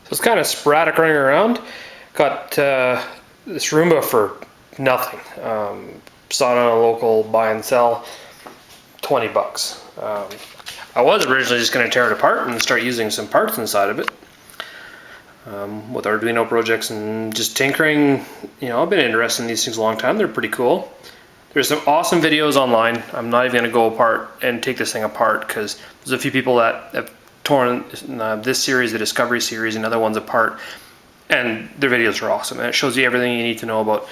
So it's kind of sporadic running around. Got this Roomba for nothing. Saw it on a local buy and sell, 20 bucks. I was originally just going to tear it apart and start using some parts inside of it. With Arduino projects and just tinkering, you know, I've been interested in these things a long time. They're pretty cool. There's some awesome videos online. I'm not even going to go apart and take this thing apart because there's a few people that have torn this series, the Discovery series, and other ones apart, and their videos are awesome. And it shows you everything you need to know about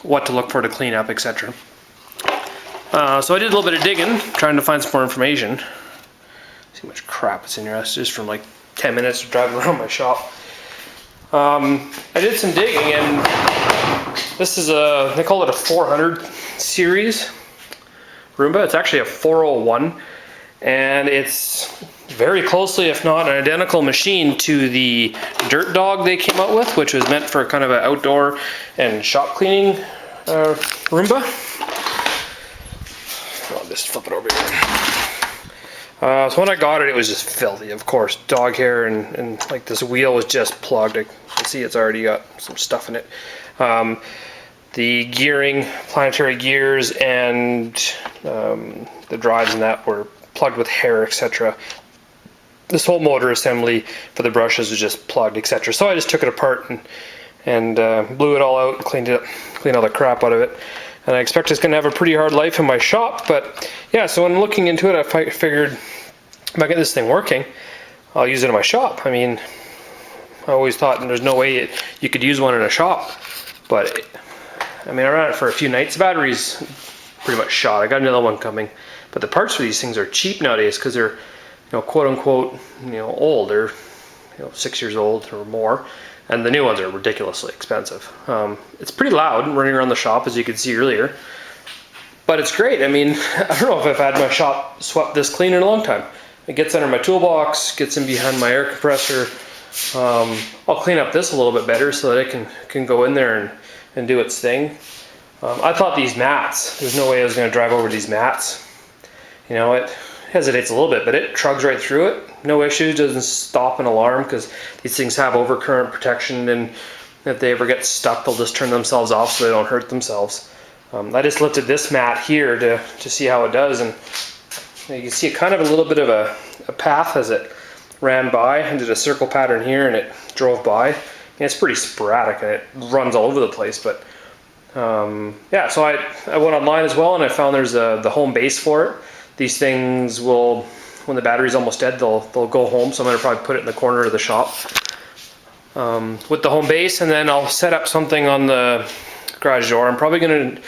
what to look for to clean up, etc. So I did a little bit of digging, trying to find some more information. See how much crap is in here. That's just from like 10 minutes of driving around my shop. I did some digging, and this is they call it a 400 series Roomba. It's actually a 401, and it's very closely, if not an identical machine to the Dirt Dog they came out with, which was meant for kind of an outdoor and shop cleaning Roomba. I'll just flip it over here. So when I got it, it was just filthy, of course. Dog hair and like this wheel was just plugged. I can see it's already got some stuff in it. The gearing, planetary gears, and the drives and that were plugged with hair, etc. This whole motor assembly for the brushes was just plugged, etc. So I just took it apart and blew it all out, cleaned all the crap out of it. And I expect it's going to have a pretty hard life in my shop. But yeah, so when looking into it, I figured if I get this thing working, I'll use it in my shop. I mean, I always thought there's no way you could use one in a shop. But I mean, I ran it for a few nights. The battery's pretty much shot. I got another one coming. But the parts for these things are cheap nowadays because they're, you know, quote unquote, you know, old. They're, you know, 6 years old or more. And the new ones are ridiculously expensive. It's pretty loud running around the shop, as you could see earlier. But it's great. I mean, I don't know if I've had my shop swept this clean in a long time. It gets under my toolbox, gets in behind my air compressor. I'll clean up this a little bit better so that it can go in there and do its thing. I thought these mats, there's no way I was going to drive over these mats. You know, it hesitates a little bit, but it trugs right through it. No issues, doesn't stop an alarm because these things have overcurrent protection, and if they ever get stuck, they'll just turn themselves off so they don't hurt themselves. I just lifted this mat here to see how it does, and you can see kind of a little bit of a path as it ran by and did a circle pattern here, and it drove by. And it's pretty sporadic and it runs all over the place, but yeah, so I went online as well, and I found there's the home base for it. These things will, when the battery's almost dead, they'll go home, so I'm going to probably put it in the corner of the shop with the home base, and then I'll set up something on the garage door. I'm probably going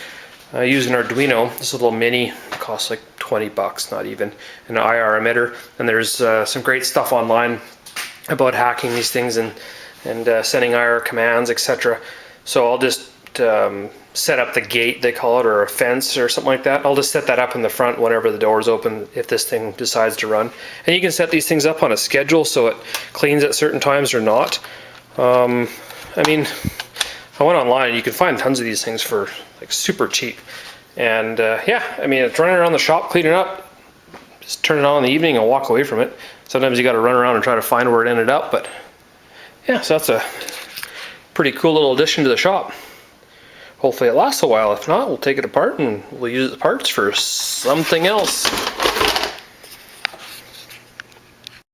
to use an Arduino. This little mini, it costs like 20 bucks, not even, an IR emitter, and there's some great stuff online about hacking these things and sending IR commands, etc. So I'll just set up the gate, they call it, or a fence or something like that. I'll just set that up in the front whenever the door's open if this thing decides to run. And you can set these things up on a schedule so it cleans at certain times or not. I mean, I went online and you can find tons of these things for like super cheap. And yeah, I mean, it's running around the shop cleaning up. Just turn it on in the evening and walk away from it. Sometimes you got to run around and try to find where it ended up, but yeah, so that's a pretty cool little addition to the shop. Hopefully it lasts a while. If not, we'll take it apart and we'll use the parts for something else.